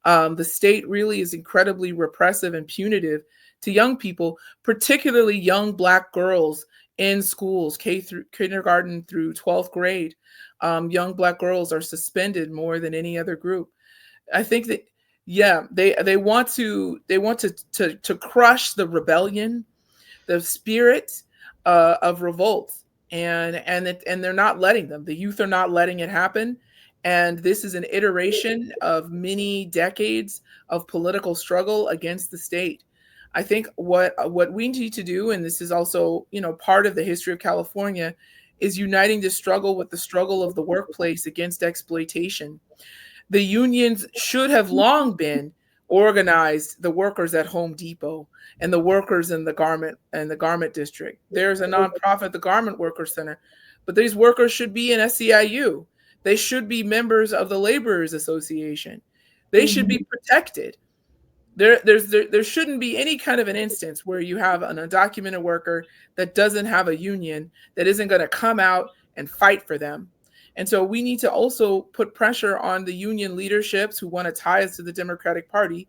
The state really is incredibly repressive and punitive to young people, particularly young Black girls in schools, kindergarten through 12th grade. Young Black girls are suspended more than any other group. I think that, they want to crush the rebellion, the spirit of revolt, and they're not letting them. The youth are not letting it happen. And this is an iteration of many decades of political struggle against the state. I think what we need to do, and this is also, part of the history of California, is uniting this struggle with the struggle of the workplace against exploitation. The unions should have long been organized, the workers at Home Depot and the workers in the garment district. There's a nonprofit, the Garment Workers Center, but these workers should be in SEIU. They should be members of the Laborers Association. They should be protected. There shouldn't be any kind of an instance where you have an undocumented worker that doesn't have a union, that isn't going to come out and fight for them. And so we need to also put pressure on the union leaderships who want to tie us to the Democratic Party,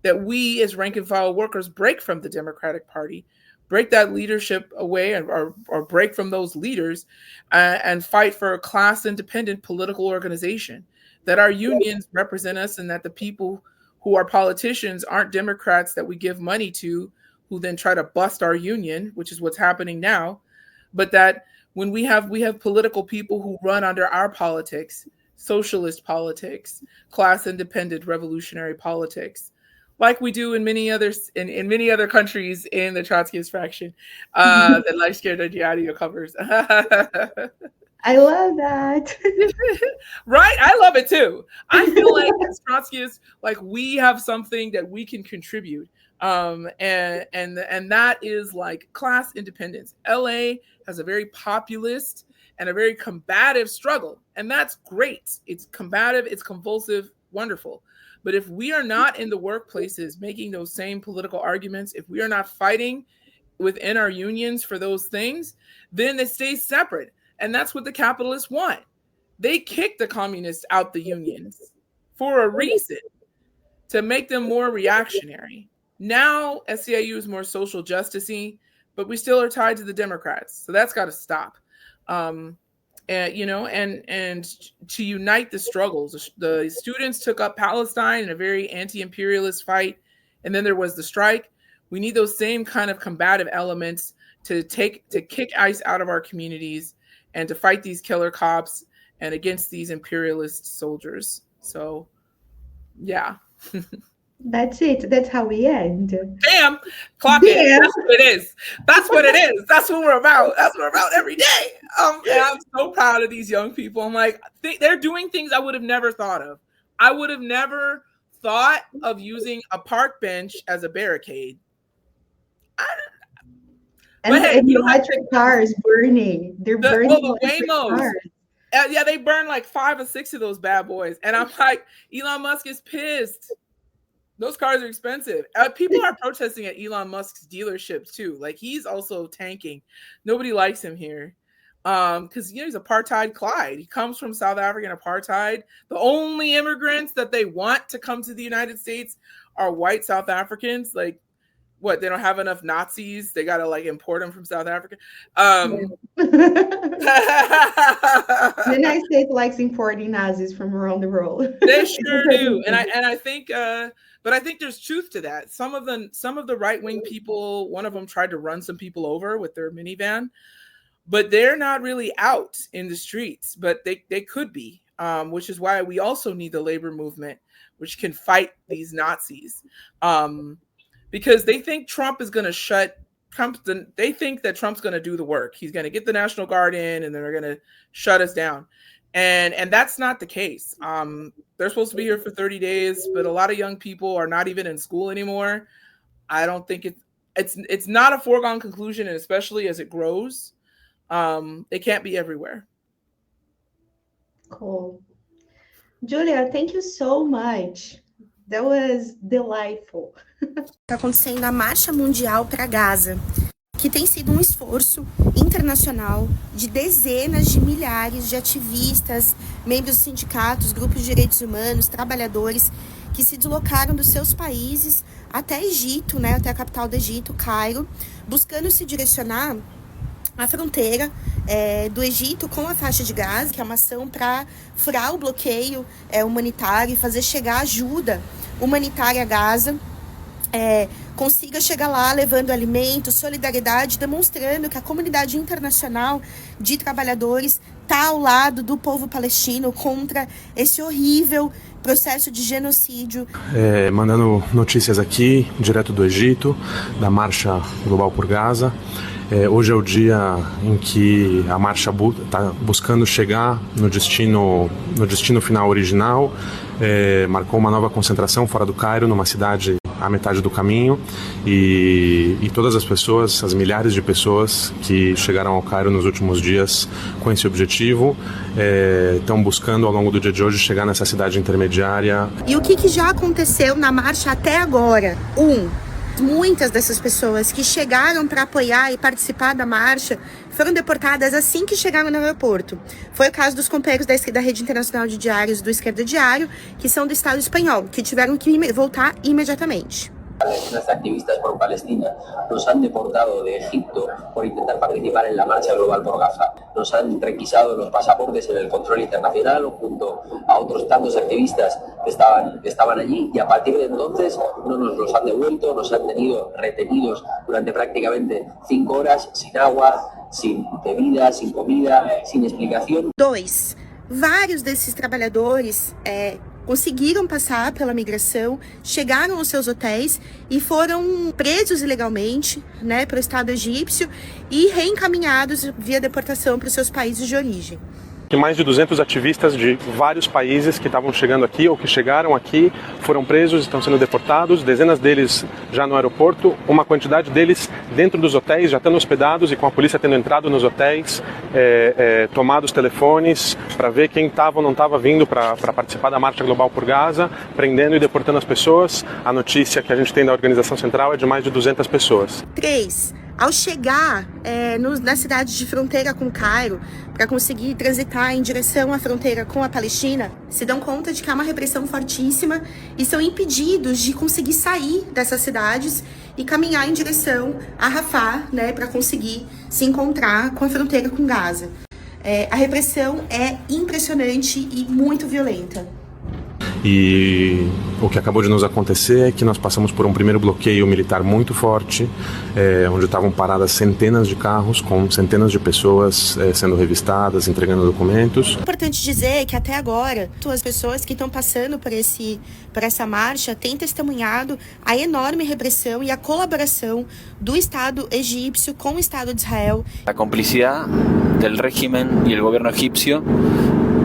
that we as rank and file workers break from the Democratic Party, break that leadership away, or break from those leaders and fight for a class independent political organization, that our unions represent us, and that the people who are politicians aren't Democrats that we give money to, who then try to bust our union, which is what's happening now. But that when we have political people who run under our politics, socialist politics, class independent revolutionary politics, like we do in many others in many other countries in the Trotskyist faction that La Esquerda Diario covers. I love that. Right? I love it too. I feel like as Trotskyists, like we have something that we can contribute. And that is like class independence. LA has a very populist and a very combative struggle. And that's great. It's combative, it's convulsive, wonderful. But if we are not in the workplaces making those same political arguments, if we are not fighting within our unions for those things, then it stays separate. And that's what the capitalists want. they kicked the communists out the unions for a reason, to make them more reactionary. Now SEIU is more social justice-y, but we still are tied to the Democrats. So that's got to stop. And to unite the struggles. The students took up Palestine in a very anti-imperialist fight, and then there was the strike. We need those same kind of combative elements to kick ICE out of our communities and to fight these killer cops and against these imperialist soldiers. So, yeah. That's it. That's how we end. Damn, clock it. That's what it is. That's what it is. That's what we're about. That's what we're about every day. And I'm so proud of these young people. I'm like, they're doing things I would have never thought of. I would have never thought of using a park bench as a barricade. And electric cars burning. They're burning the Waymos. Yeah, they burn like 5 or 6 of those bad boys. And I'm like, Elon Musk is pissed. Those cars are expensive. People are protesting at Elon Musk's dealerships too. Like, he's also tanking. Nobody likes him here. Because he's apartheid Clyde. He comes from South African apartheid. The only immigrants that they want to come to the United States are white South Africans. Like, what, they don't have enough Nazis? They gotta like import them from South Africa. The United States likes importing Nazis from around the world. They sure do, and I think, but I think there's truth to that. Some of the right-wing people, one of them tried to run some people over with their minivan, but they're not really out in the streets, but they could be, which is why we also need the labor movement, which can fight these Nazis. Because they think Trump is going to they think that Trump's going to do the work. He's going to get the National Guard in, and then they're going to shut us down. And that's not the case. They're supposed to be here for 30 days, but a lot of young people are not even in school anymore. I don't think it's not a foregone conclusion, and especially as it grows, they can't be everywhere. Cool. Julia, thank you so much. That was delightful. Está acontecendo a Marcha Mundial para Gaza, que tem sido um esforço internacional de dezenas de milhares de ativistas, membros dos sindicatos, grupos de direitos humanos, trabalhadores, que se deslocaram dos seus países até Egito, né, até a capital do Egito, Cairo, buscando se direcionar à fronteira do Egito com a faixa de Gaza, que é uma ação para furar o bloqueio humanitário e fazer chegar ajuda humanitária a Gaza, consiga chegar lá levando alimentos, solidariedade, demonstrando que a comunidade internacional de trabalhadores está ao lado do povo palestino contra esse horrível processo de genocídio. Mandando notícias aqui, direto do Egito, da Marcha Global por Gaza. Hoje é o dia em que a marcha está buscando chegar no destino final original. Marcou uma nova concentração fora do Cairo, numa cidade à metade do caminho, e todas as pessoas, as milhares de pessoas que chegaram ao Cairo nos últimos dias com esse objetivo, estão buscando ao longo do dia de hoje chegar nessa cidade intermediária. E o que já aconteceu na marcha até agora? Muitas dessas pessoas que chegaram para apoiar e participar da marcha foram deportadas assim que chegaram no aeroporto. Foi o caso dos companheiros da Rede Internacional de Diários do Esquerda Diário, que são do Estado espanhol, que tiveram que voltar imediatamente. Las activistas por Palestina nos han deportado de Egipto por intentar participar en la marcha global por Gaza. Nos han requisado los pasaportes en el control internacional junto a otros tantos activistas que estaban allí, y a partir de entonces no nos los han devuelto, nos han tenido retenidos durante prácticamente 5 horas sin agua, sin bebida, sin comida, sin explicación. 2. Vários desses trabalhadores conseguiram passar pela migração, chegaram aos seus hotéis e foram presos ilegalmente, né, pelo Estado egípcio e reencaminhados via deportação para os seus países de origem. Mais de 200 ativistas de vários países que estavam chegando aqui ou que chegaram aqui foram presos, estão sendo deportados, dezenas deles já no aeroporto, uma quantidade deles dentro dos hotéis, já estando hospedados e com a polícia tendo entrado nos hotéis, tomado os telefones para ver quem estava ou não estava vindo para participar da Marcha Global por Gaza, prendendo e deportando as pessoas. A notícia que a gente tem da organização central é de mais de 200 pessoas. 3. Ao chegar na cidade de fronteira com Cairo, para conseguir transitar em direção à fronteira com a Palestina, se dão conta de que há uma repressão fortíssima e são impedidos de conseguir sair dessas cidades e caminhar em direção a Rafah, né, para conseguir se encontrar com a fronteira com Gaza. A repressão é impressionante e muito violenta. E o que acabou de nos acontecer é que nós passamos por um primeiro bloqueio militar muito forte, onde estavam paradas centenas de carros com centenas de pessoas sendo revistadas, entregando documentos. É importante dizer que até agora, as pessoas que estão passando por essa marcha têm testemunhado a enorme repressão e a colaboração do Estado egípcio com o Estado de Israel. A complicidade do régimen e do governo egípcio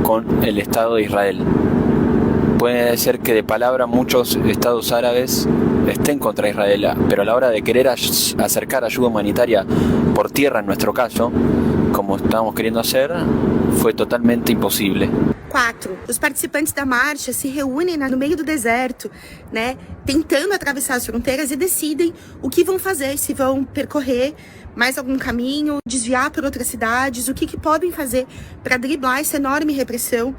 com o Estado de Israel. Puede ser que de palabra muchos estados árabes estén contra Israel, pero a la hora de querer acercar ayuda humanitaria por tierra, en nuestro caso, como estamos queriendo hacer, fue totalmente imposible. 4. Os participantes da marcha se reúnem no meio do deserto, né, tentando atravessar as fronteiras e decidem o que vão fazer, se vão percorrer mais algum caminho, desviar por outras cidades, o que podem fazer para driblar essa enorme repressão.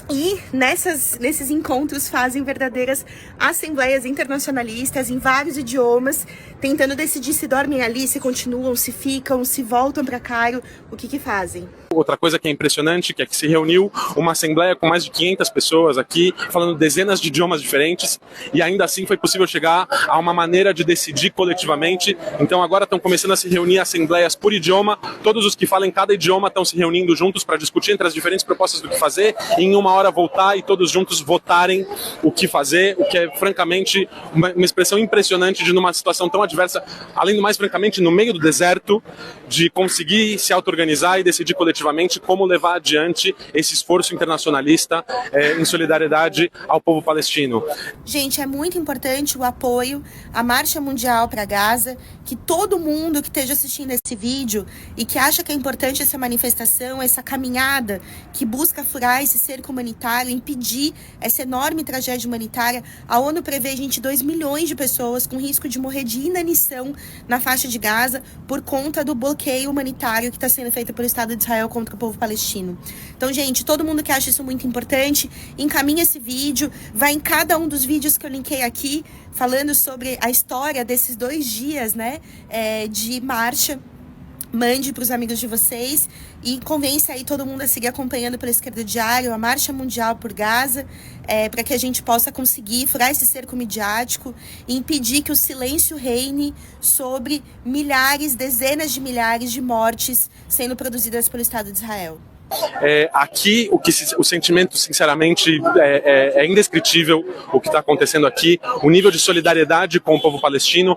E nesses encontros fazem verdadeiras assembleias internacionalistas em vários idiomas, tentando decidir se dormem ali, se continuam, se ficam, se voltam para Cairo, o que fazem. Outra coisa que é impressionante, que é que se reuniu uma assembleia com mais de 500 pessoas aqui, falando dezenas de idiomas diferentes, e ainda assim foi possível chegar a uma maneira de decidir coletivamente. Então agora estão começando a se reunir assembleias por idioma, todos os que falam cada idioma estão se reunindo juntos para discutir entre as diferentes propostas do que fazer, e em uma hora voltar e todos juntos votarem o que fazer, o que é francamente uma expressão impressionante de numa situação tão adversa, além do mais francamente no meio do deserto, de conseguir se auto-organizar e decidir coletivamente como levar adiante esse esforço internacionalista em solidariedade ao povo palestino. Gente, é muito importante o apoio à Marcha Mundial para Gaza, que todo mundo que esteja assistindo esse vídeo e que acha que é importante essa manifestação, essa caminhada que busca furar esse cerco humanitário, impedir essa enorme tragédia humanitária. A ONU prevê, gente, 2 milhões de pessoas com risco de morrer de inanição na faixa de Gaza por conta do bloqueio humanitário que está sendo feito pelo Estado de Israel contra o povo palestino. Então, gente, todo mundo que acha isso muito importante, encaminha esse vídeo, vai em cada um dos vídeos que eu linkei aqui, falando sobre a história desses 2 dias, né, de marcha. Mande para os amigos de vocês e convence aí todo mundo a seguir acompanhando pela Esquerda Diário, a Marcha Mundial por Gaza, para que a gente possa conseguir furar esse cerco midiático e impedir que o silêncio reine sobre milhares, dezenas de milhares de mortes sendo produzidas pelo Estado de Israel. Aqui o sentimento sinceramente é indescritível o que está acontecendo aqui, o nível de solidariedade com o povo palestino.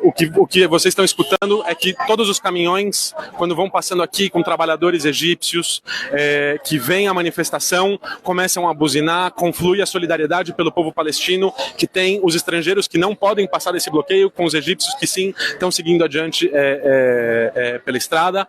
O que vocês estão escutando é que todos os caminhões, quando vão passando aqui com trabalhadores egípcios que vêm à manifestação, começam a buzinar, conflui a solidariedade pelo povo palestino, que tem os estrangeiros que não podem passar desse bloqueio, com os egípcios que sim estão seguindo adiante pela estrada.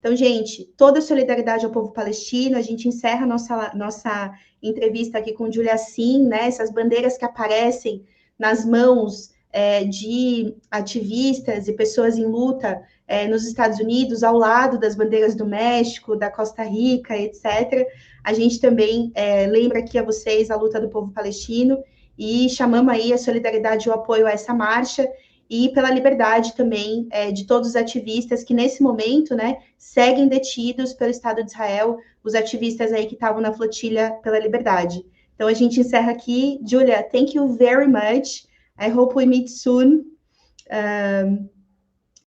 Então, gente, toda a solidariedade ao povo palestino. A gente encerra nossa entrevista aqui com Julia, sim, né? Essas bandeiras que aparecem nas mãos de ativistas e pessoas em luta nos Estados Unidos, ao lado das bandeiras do México, da Costa Rica, etc. A gente também lembra aqui a vocês a luta do povo palestino e chamamos aí a solidariedade e o apoio a essa marcha, e pela liberdade também de todos os ativistas que, nesse momento, né, seguem detidos pelo Estado de Israel, os ativistas aí que estavam na flotilha pela liberdade. Então, a gente encerra aqui. Julia, thank you very much. I hope we meet soon.